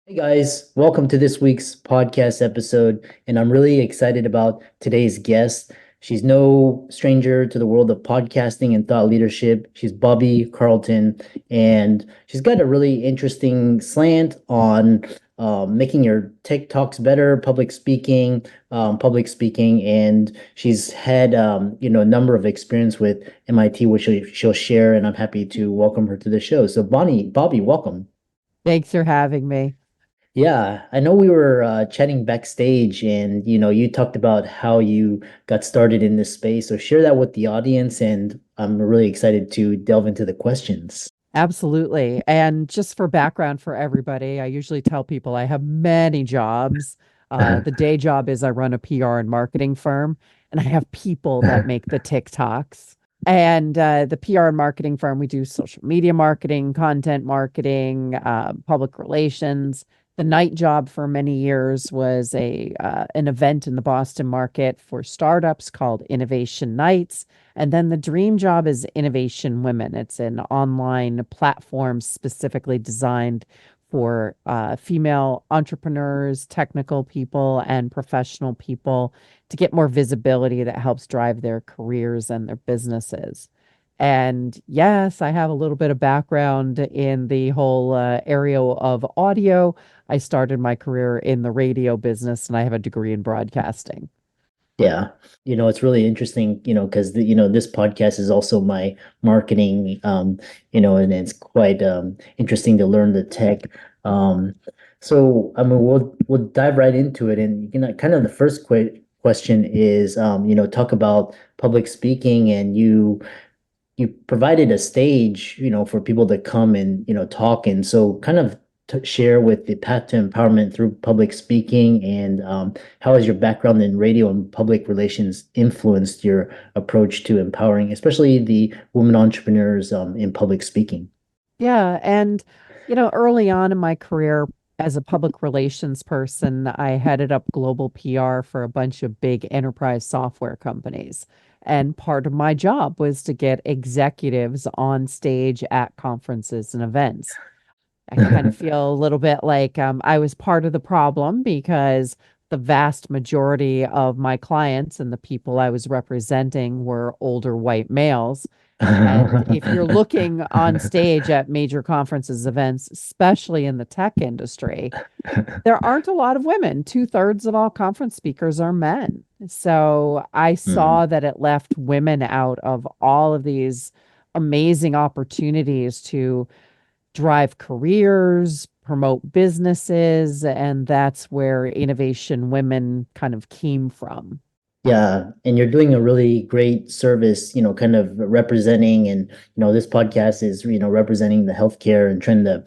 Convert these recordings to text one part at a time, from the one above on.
Hey guys, welcome to this week's podcast episode. And I'm really excited about today's guest. She's no stranger to the world of podcasting and thought leadership. She's Bobbie Carlton, and she's got a really interesting slant on making your TikToks better, public speaking, and she's had a number of experience with MIT, which she'll share. And I'm happy to welcome her to the show. So, Bobbie, welcome. Thanks for having me. Yeah, I know we were chatting backstage and you talked about how you got started in this space. So share that with the audience and I'm really excited to delve into the questions. Absolutely. And just for background for everybody, I usually tell people I have many jobs. The day job is I run a PR and marketing firm, and I have people that make the TikToks. And the PR and marketing firm, we do social media marketing, content marketing, public relations. The night job for many years was a an event in the Boston market for startups called Innovation Nights. And then the dream job is Innovation Women. It's an online platform specifically designed for female entrepreneurs, technical people, and professional people to get more visibility that helps drive their careers and their businesses. And yes, I have a little bit of background in the whole area of audio. I started my career in the radio business and I have a degree in broadcasting. Yeah. It's really interesting, because this podcast is also my marketing, and it's quite interesting to learn the tech. Um, so I mean we'll dive right into it and kind of the first question is talk about public speaking and you provided a stage, for people to come and, talk. And so kind of share with the path to empowerment through public speaking and how has your background in radio and public relations influenced your approach to empowering, especially the women entrepreneurs in public speaking? Yeah. And, early on in my career as a public relations person, I headed up global PR for a bunch of big enterprise software companies. And part of my job was to get executives on stage at conferences and events. I kind of feel a little bit like I was part of the problem because the vast majority of my clients and the people I was representing were older white males. And if you're looking on stage at major conferences, events, especially in the tech industry, there aren't a lot of women. Two-thirds of all conference speakers are men. So I Mm. saw that it left women out of all of these amazing opportunities to drive careers, promote businesses, and that's where Innovation Women kind of came from. Yeah, and you're doing a really great service, kind of representing, and this podcast is, representing the healthcare and trying to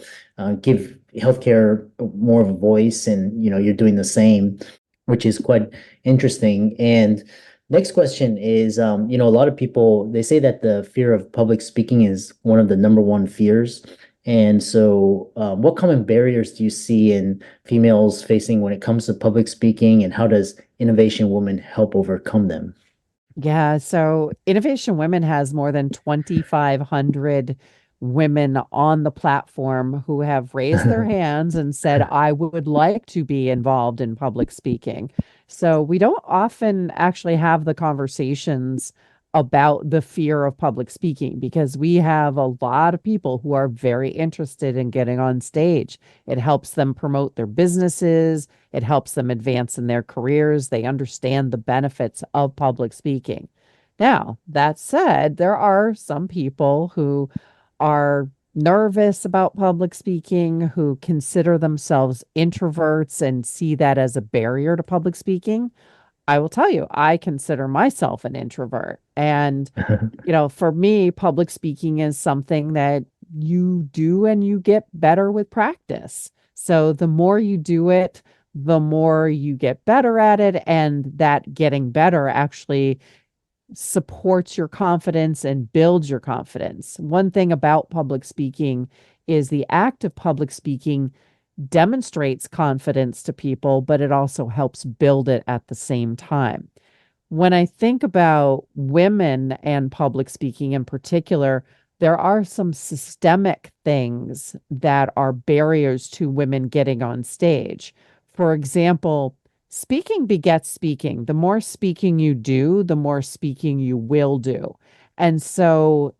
give healthcare more of a voice, and you're doing the same, which is quite interesting. And next question is, a lot of people they say that the fear of public speaking is one of the number one fears. And so, what common barriers do you see in females facing when it comes to public speaking, and how does Innovation Woman help overcome them? Yeah, so Innovation Women has more than 2,500 women on the platform who have raised their hands and said, I would like to be involved in public speaking. So we don't often actually have the conversations about the fear of public speaking because we have a lot of people who are very interested in getting on stage. It helps them promote their businesses. It helps them advance in their careers. They understand the benefits of public speaking. Now, that said, there are some people who are nervous about public speaking, who consider themselves introverts and see that as a barrier to public speaking. I will tell you, I consider myself an introvert. And, for me, public speaking is something that you do and you get better with practice. So the more you do it, the more you get better at it. And that getting better actually supports your confidence and builds your confidence. One thing about public speaking is the act of public speaking demonstrates confidence to people, but it also helps build it at the same time. When I think about women and public speaking in particular, there are some systemic things that are barriers to women getting on stage. For example, speaking begets speaking. The more speaking you do, the more speaking you will do. And so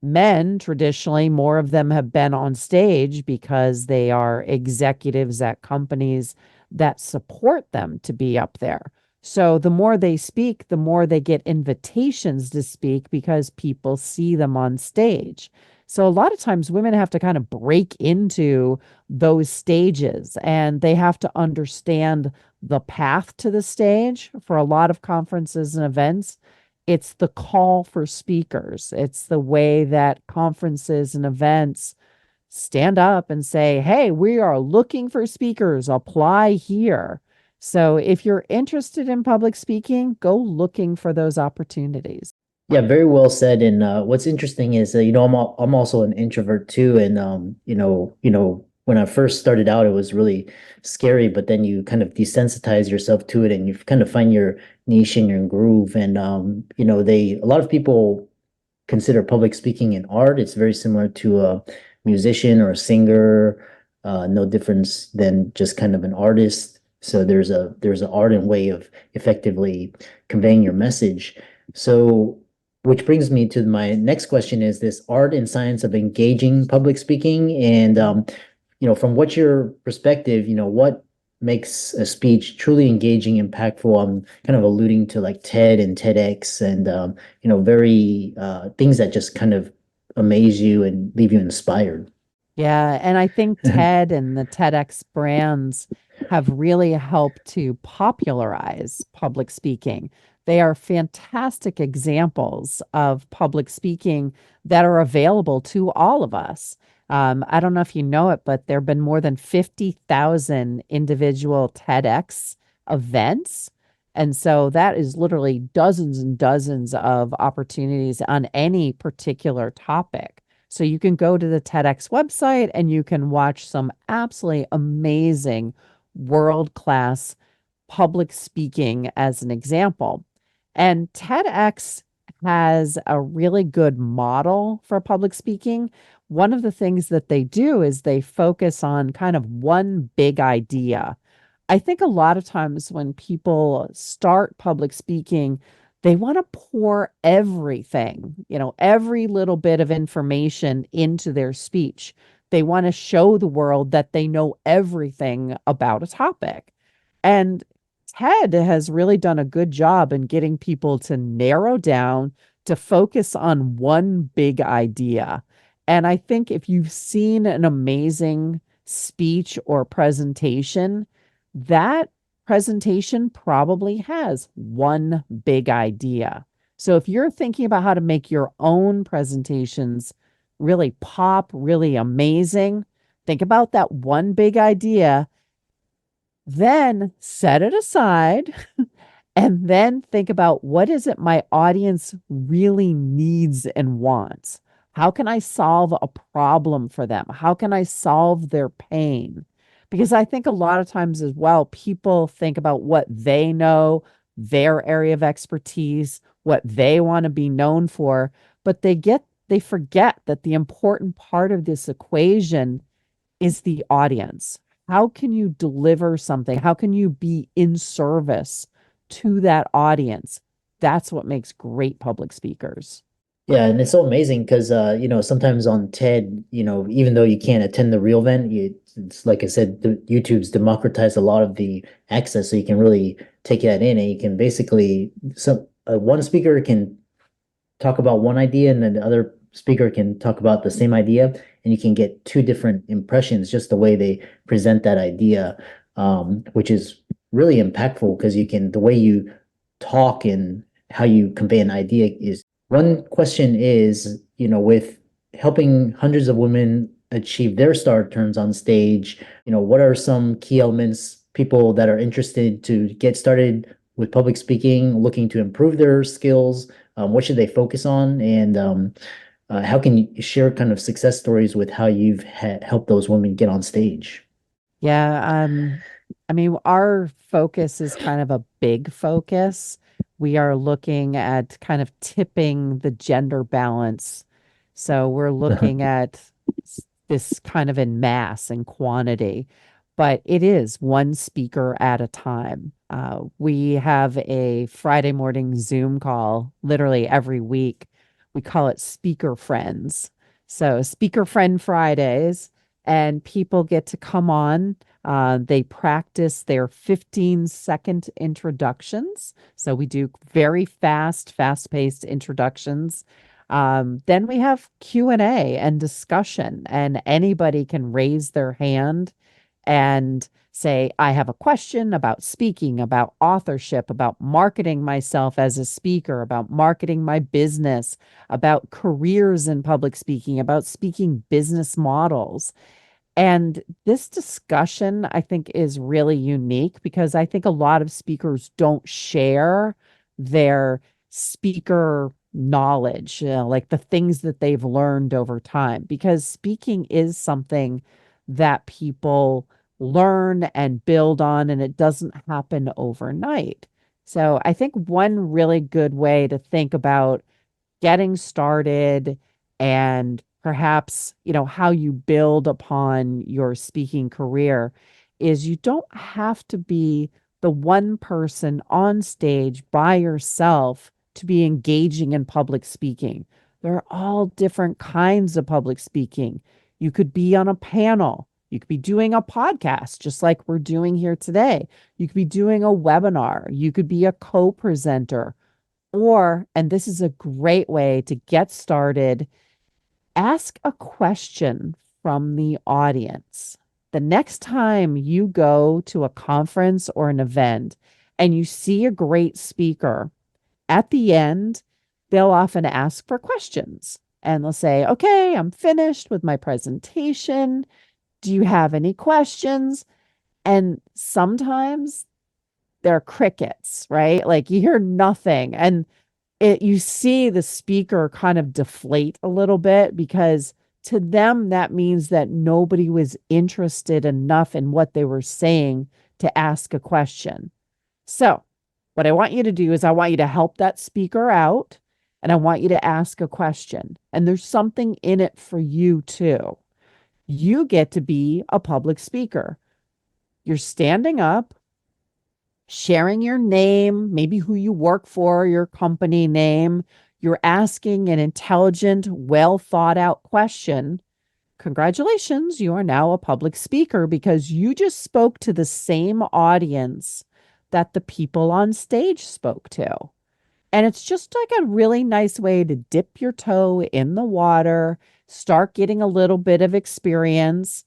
men, traditionally, more of them have been on stage because they are executives at companies that support them to be up there. So the more they speak, the more they get invitations to speak because people see them on stage. So a lot of times women have to kind of break into those stages, and they have to understand the path to the stage for a lot of conferences and events. It's the call for speakers. It's the way that conferences and events stand up and say, hey, we are looking for speakers, apply here. So if you're interested in public speaking, go looking for those opportunities. Yeah, very well said. And what's interesting is, I'm also an introvert too. And when I first started out, it was really scary, but then you kind of desensitize yourself to it, and you kind of find your niche and your groove. And a lot of people consider public speaking an art. It's very similar to a musician or a singer, no difference than just kind of an artist. So there's an art and way of effectively conveying your message. So, which brings me to my next question: is this art and science of engaging public speaking? And from what's your perspective, what makes a speech truly engaging, impactful? I'm kind of alluding to like TED and TEDx, and very things that just kind of amaze you and leave you inspired. Yeah, and I think TED and the TEDx brands have really helped to popularize public speaking. They are fantastic examples of public speaking that are available to all of us. I don't know if you know it, but there have been more than 50,000 individual TEDx events. And so that is literally dozens and dozens of opportunities on any particular topic. So you can go to the TEDx website and you can watch some absolutely amazing world-class public speaking as an example. And TEDx has a really good model for public speaking. One of the things that they do is they focus on kind of one big idea. I think a lot of times when people start public speaking, they want to pour everything, every little bit of information into their speech. They want to show the world that they know everything about a topic. And TED has really done a good job in getting people to narrow down, to focus on one big idea. And I think if you've seen an amazing speech or presentation, that presentation probably has one big idea. So if you're thinking about how to make your own presentations really pop, really amazing, think about that one big idea, then set it aside and then think about, what is it my audience really needs and wants? How can I solve a problem for them? How can I solve their pain? Because I think a lot of times as well, people think about what they know, their area of expertise, what they want to be known for, but they forget that the important part of this equation is the audience. How can you deliver something? How can you be in service to that audience? That's what makes great public speakers. Yeah, and it's so amazing because sometimes on TED, even though you can't attend the real event, it's like I said, YouTube's democratized a lot of the access, so you can really take that in, and you can basically one speaker can talk about one idea, and then the other speaker can talk about the same idea, and you can get two different impressions just the way they present that idea, which is really impactful because the way you talk and how you convey an idea is. One question is, with helping hundreds of women achieve their star turns on stage, what are some key elements people that are interested to get started with public speaking, looking to improve their skills? What should they focus on? And how can you share kind of success stories with how you've helped those women get on stage? Yeah, I mean, our focus is kind of a big focus. We are looking at kind of tipping the gender balance So we're looking at this kind of in mass and quantity, but it is one speaker at a time. We have a Friday morning Zoom call literally every week. We call it Speaker Friends. So, Speaker Friend Fridays, and people get to come on. They practice their 15-second introductions. So, we do very fast-paced introductions. Then we have Q&A and discussion, and anybody can raise their hand and say, I have a question about speaking, about authorship, about marketing myself as a speaker, about marketing my business, about careers in public speaking, about speaking business models. And this discussion, I think, is really unique because I think a lot of speakers don't share their speaker knowledge, like the things that they've learned over time, because speaking is something that people learn and build on, and it doesn't happen overnight. So I think one really good way to think about getting started and perhaps, how you build upon your speaking career is you don't have to be the one person on stage by yourself to be engaging in public speaking. There are all different kinds of public speaking. You could be on a panel. You could be doing a podcast, just like we're doing here today. You could be doing a webinar. You could be a co-presenter. Or, and this is a great way to get started, ask a question from the audience. The next time you go to a conference or an event and you see a great speaker, at the end, they'll often ask for questions and they'll say, okay, I'm finished with my presentation. Do you have any questions? And sometimes there are crickets, right? Like you hear nothing. And you see the speaker kind of deflate a little bit because to them, that means that nobody was interested enough in what they were saying to ask a question. So, what I want you to do is I want you to help that speaker out and I want you to ask a question. And there's something in it for you too. You get to be a public speaker. You're standing up, sharing your name, maybe who you work for, your company name. You're asking an intelligent, well thought out question. Congratulations, you are now a public speaker because you just spoke to the same audience that the people on stage spoke to. And it's just like a really nice way to dip your toe in the water, start getting a little bit of experience,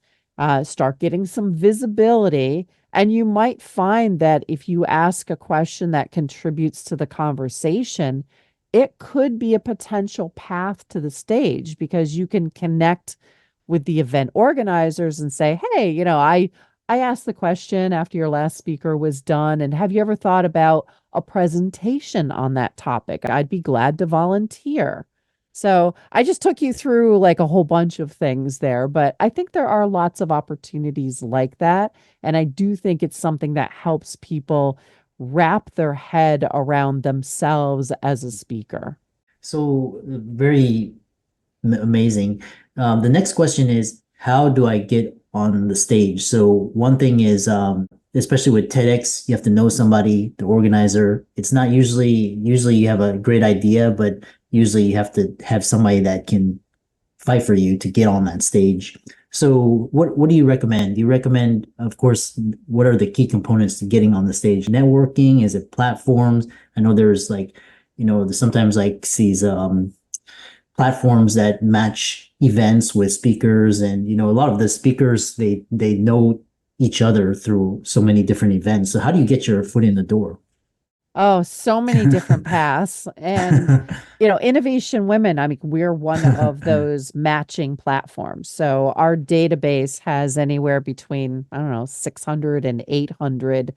start getting some visibility. And you might find that if you ask a question that contributes to the conversation, it could be a potential path to the stage because you can connect with the event organizers and say, hey, I asked the question after your last speaker was done, and have you ever thought about a presentation on that topic? I'd be glad to volunteer. So I just took you through like a whole bunch of things there, but I think there are lots of opportunities like that. And I do think it's something that helps people wrap their head around themselves as a speaker. So very amazing. The next question is, how do I get on the stage? So one thing is, especially with TEDx, you have to know somebody, the organizer. It's not usually you have a great idea, but usually you have to have somebody that can fight for you to get on that stage. So what do you recommend? Do you recommend, of course, what are the key components to getting on the stage? Networking? Is it platforms? I know there's like, there's sometimes like these platforms that match events with speakers, and a lot of the speakers they know each other through so many different events. So how do you get your foot in the door? Oh, so many different paths. And, Innovation Women, I mean, we're one of those matching platforms. So our database has anywhere between, I don't know, 600 and 800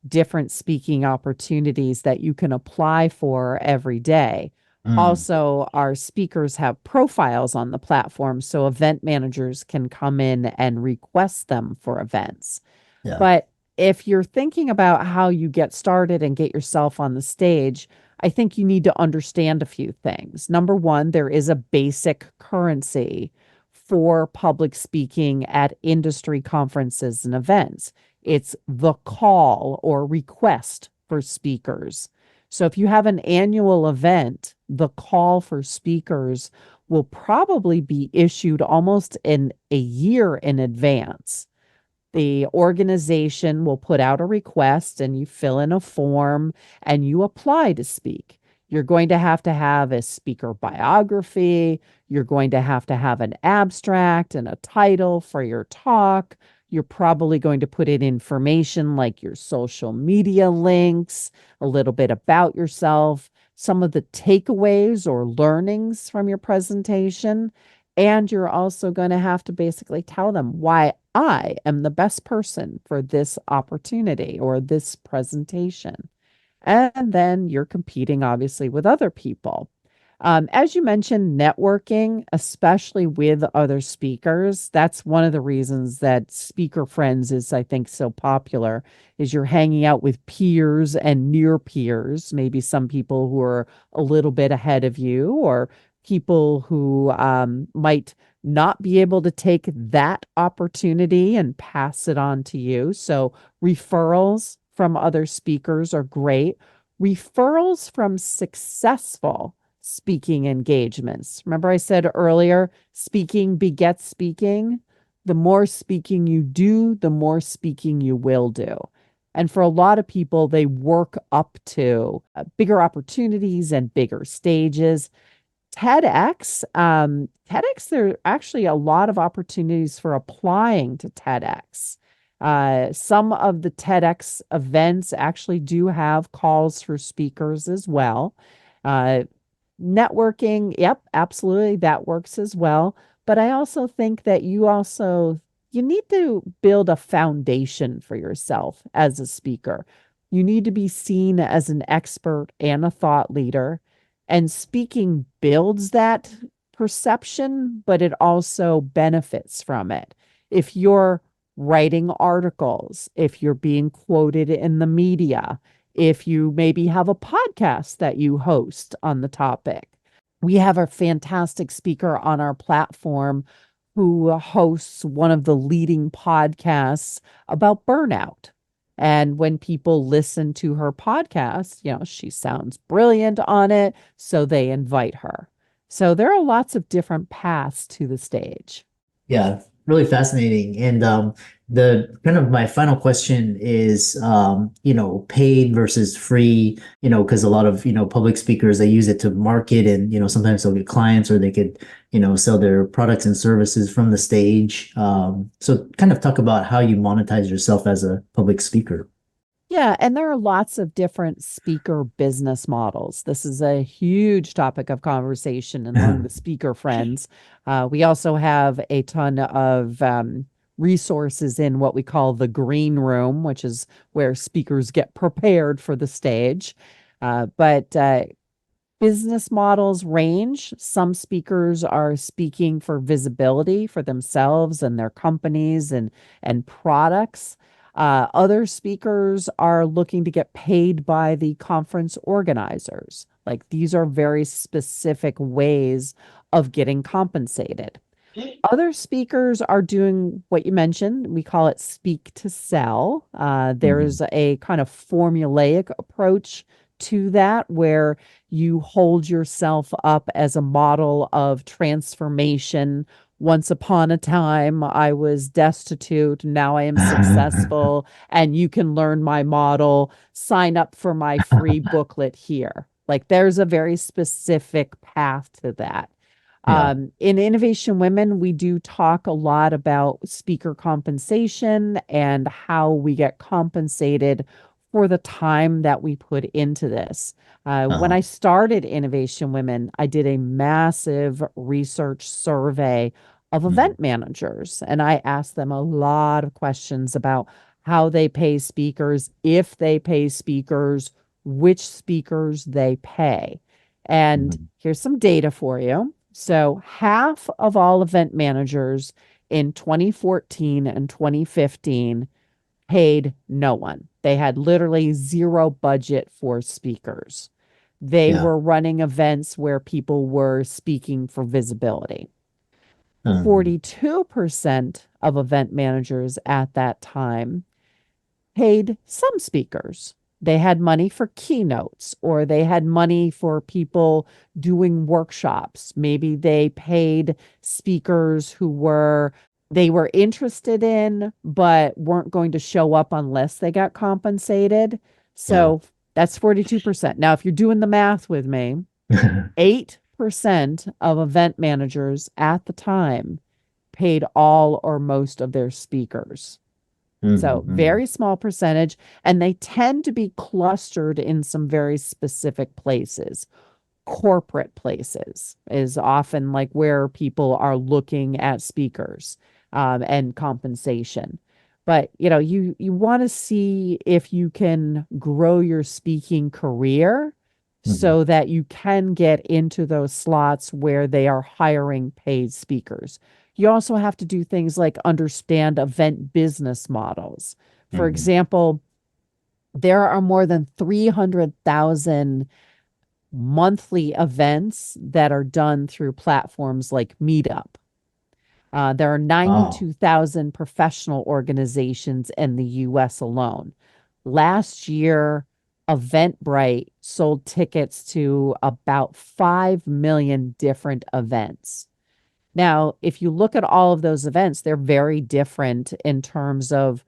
different speaking opportunities that you can apply for every day. Mm, Also, our speakers have profiles on the platform, so event managers can come in and request them for events. yeah. But if you're thinking about how you get started and get yourself on the stage, I think you need to understand a few things. Number one, there is a basic currency for public speaking at industry conferences and events. It's the call or request for speakers. So if you have an annual event, the call for speakers will probably be issued almost in a year in advance. The organization will put out a request and you fill in a form and you apply to speak. You're going to have a speaker biography. You're going to have an abstract and a title for your talk. You're probably going to put in information like your social media links, a little bit about yourself, some of the takeaways or learnings from your presentation. And you're also going to have to basically tell them why I am the best person for this opportunity or this presentation. And then you're competing, obviously, with other people. As you mentioned, networking, especially with other speakers, that's one of the reasons that Speaker Friends is, I think, so popular, is you're hanging out with peers and near peers, maybe some people who are a little bit ahead of you, or people who might not be able to take that opportunity and pass it on to you. So referrals from other speakers are great. Referrals from successful speaking engagements. Remember, I said earlier, speaking begets speaking. The more speaking you do, the more speaking you will do. And for a lot of people, they work up to bigger opportunities and bigger stages. TEDx, there are actually a lot of opportunities for applying to TEDx. Some of the TEDx events actually do have calls for speakers as well. Uh, Networking, yep, absolutely, that works as well. But I also think that you need to build a foundation for yourself as a speaker. You need to be seen as an expert and a thought leader. And speaking builds that perception, but it also benefits from it. If you're writing articles, if you're being quoted in the media, if you maybe have a podcast that you host on the topic. We have a fantastic speaker on our platform who hosts one of the leading podcasts about burnout. And when people listen to her podcast, she sounds brilliant on it, so they invite her. So there are lots of different paths to the stage. Yeah, really fascinating. And the kind of my final question is, paid versus free, because a lot of, public speakers, they use it to market and, sometimes they'll get clients or they could, sell their products and services from the stage. So kind of talk about how you monetize yourself as a public speaker. Yeah, and there are lots of different speaker business models. This is a huge topic of conversation among the speaker friends. We also have a ton of resources in what we call the green room, which is where speakers get prepared for the stage. But business models range. Some speakers are speaking for visibility for themselves and their companies and products. Other speakers are looking to get paid by the conference organizers. Like these are very specific ways of getting compensated. Other speakers are doing what you mentioned. We call it speak to sell. Mhm. There's a kind of formulaic approach to that where you hold yourself up as a model of transformation. Once upon a time, I was destitute. Now I am successful, and you can learn my model. Sign up for my free booklet here. Like there's a very specific path to that. Yeah. In Innovation Women, we do talk a lot about speaker compensation and how we get compensated for the time that we put into this. When Uh-huh. I started Innovation Women, I did a massive research survey of Mhm. event managers, and I asked them a lot of questions about how they pay speakers, if they pay speakers, which speakers they pay. And Mhm. here's some data for you. So, half of all event managers in 2014 and 2015 paid no one. They had literally zero budget for speakers. They Yeah. were running events where people were speaking for visibility. Um, 42% of event managers at that time paid some speakers. They had money for keynotes, or they had money for people doing workshops. Maybe they paid speakers who they were interested in but weren't going to show up unless they got compensated. yeah. So that's 42%. Now, if you're doing the math with me, 8% of event managers at the time paid all or most of their speakers. So, Mm-hmm. very small percentage, and they tend to be clustered in some very specific places. Corporate places is often like where people are looking at speakers and compensation. But you want to see if you can grow your speaking career Mm-hmm. so that you can get into those slots where they are hiring paid speakers. You also have to do things like understand event business models. For Mm-hmm. example, there are more than 300,000 monthly events that are done through platforms like Meetup. There are Oh. 92,000 professional organizations in the US alone. Last year, Eventbrite sold tickets to about 5 million different events. Now, if you look at all of those events, they're very different in terms of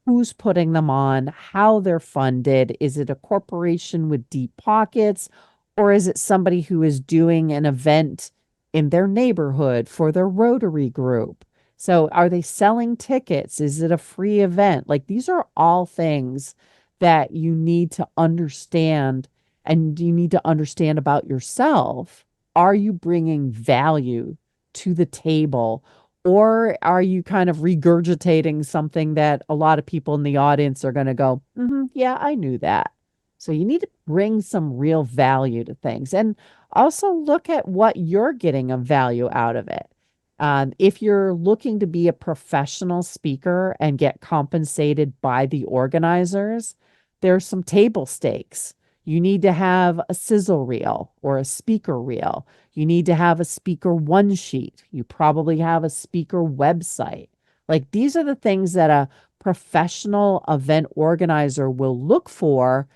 who's putting them on, how they're funded. Is it a corporation with deep pockets, or is it somebody who is doing an event in their neighborhood for their Rotary group? So, are they selling tickets? Is it a free event? Like, these are all things that you need to understand, and you need to understand about yourself. Are you bringing value to the table? Or are you kind of regurgitating something that a lot of people in the audience are going to go, yeah, I knew that. So you need to bring some real value to things, and also look at what you're getting of value out of it. If you're looking to be a professional speaker and get compensated by the organizers, there's some table stakes. You need to have a sizzle reel or a speaker reel. You need to have a speaker one sheet. You probably have a speaker website. Like, these are the things that a professional event organizer will look for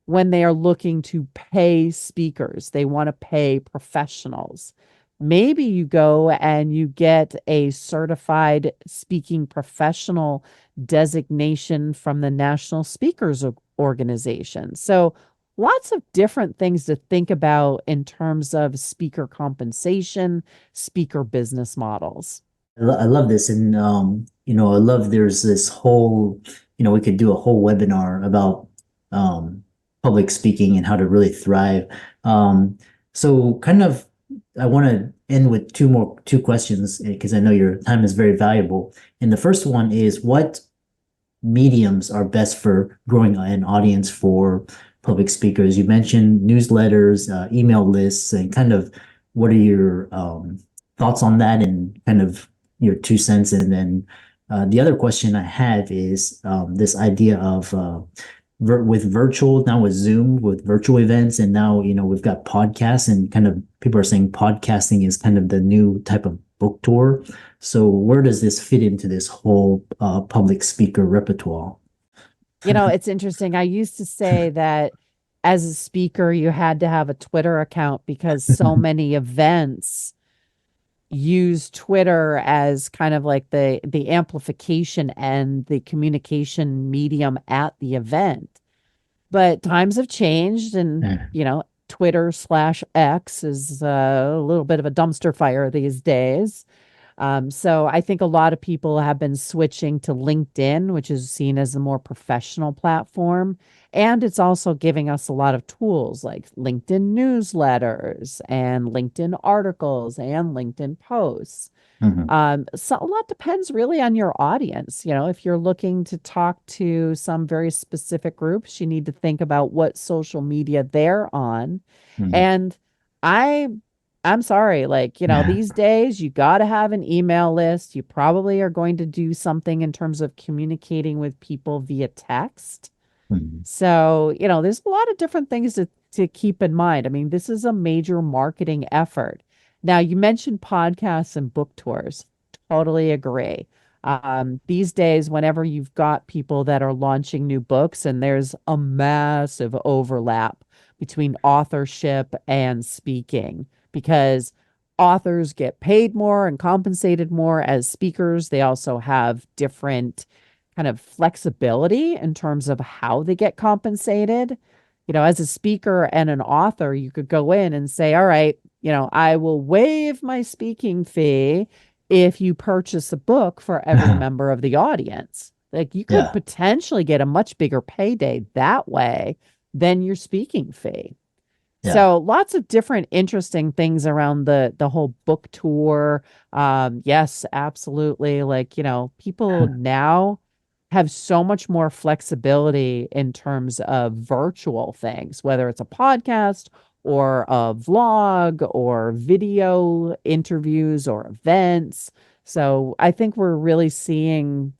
when they are looking to pay speakers. They want to pay professionals. Maybe you go and you get a certified speaking professional designation from the National Speakers Organization. So, lots of different things to think about in terms of speaker compensation, speaker business models. I love this, and I love there's this whole, we could do a whole webinar about um, public speaking and how to really thrive. Um, so, kind of, I want to end with two questions because I know your time is very valuable. And the first one is, what mediums are best for growing an audience for public speakers? You mentioned newsletters, email lists, and kind of what are your thoughts on that and kind of your 2 cents? And then the other question I have is this idea of with virtual, now with Zoom, with virtual events, and now we've got podcasts, and kind of people are saying podcasting is kind of the new type of book tour. So where does this fit into this whole public speaker repertoire? It's interesting. I used to say that as a speaker, you had to have a Twitter account because so many events use Twitter as kind of like the amplification and the communication medium at the event. But times have changed, and Twitter/X is a little bit of a dumpster fire these days. So I think a lot of people have been switching to LinkedIn, which is seen as a more professional platform. And it's also giving us a lot of tools like LinkedIn newsletters and LinkedIn articles and LinkedIn posts. Mhm, So a lot depends really on your audience. If you're looking to talk to some very specific groups, you need to think about what social media they're on. mhm. And I I'm sorry, like, these days you got to have an email list. You probably are going to do something in terms of communicating with people via text. Mhm. So, there's a lot of different things to keep in mind. I mean, this is a major marketing effort. Now, you mentioned podcasts and book tours. Totally agree. These days, whenever you've got people that are launching new books, and there's a massive overlap between authorship and speaking, because authors get paid more and compensated more as speakers. They also have different kind of flexibility in terms of how they get compensated. As a speaker and an author, you could go in and say, all right, I will waive my speaking fee if you purchase a book for every member of the audience. Like, you could Yeah. potentially get a much bigger payday that way than your speaking fee. Yeah. So lots of different interesting things around the whole book tour. Yes, absolutely. Like, people now have so much more flexibility in terms of virtual things, whether it's a podcast or a vlog or video interviews or events. So I think we're really seeing,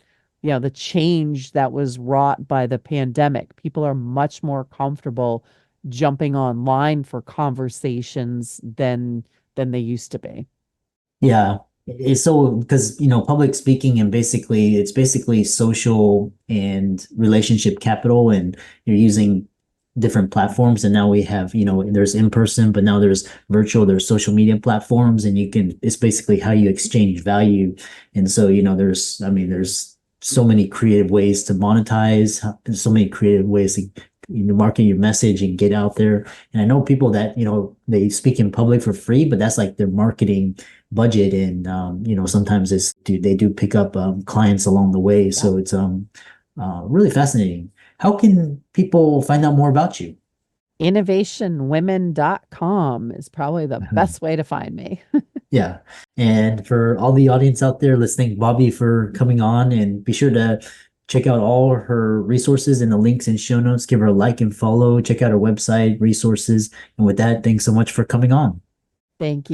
the change that was wrought by the pandemic. People are much more comfortable jumping online for conversations than they used to be. Yeah. It's so because public speaking and basically it's basically social and relationship capital, and you're using different platforms, and now we have there's in person, but now there's virtual, there's social media platforms, and it's basically how you exchange value. And so there's I mean there's so many creative ways to monetize, there's so many creative ways to market your message and get out there. And I know people that they speak in public for free, but that's like their marketing budget. And sometimes they do pick up clients along the way. Yeah. So it's really fascinating. How can people find out more about you? Innovationwomen.com is probably the Mhm. best way to find me. Yeah. And for all the audience out there, let's thank Bobbie for coming on, and be sure to check out all her resources in the links and show notes. Give her a like and follow. Check out her website, resources. And with that, thanks so much for coming on. Thank you.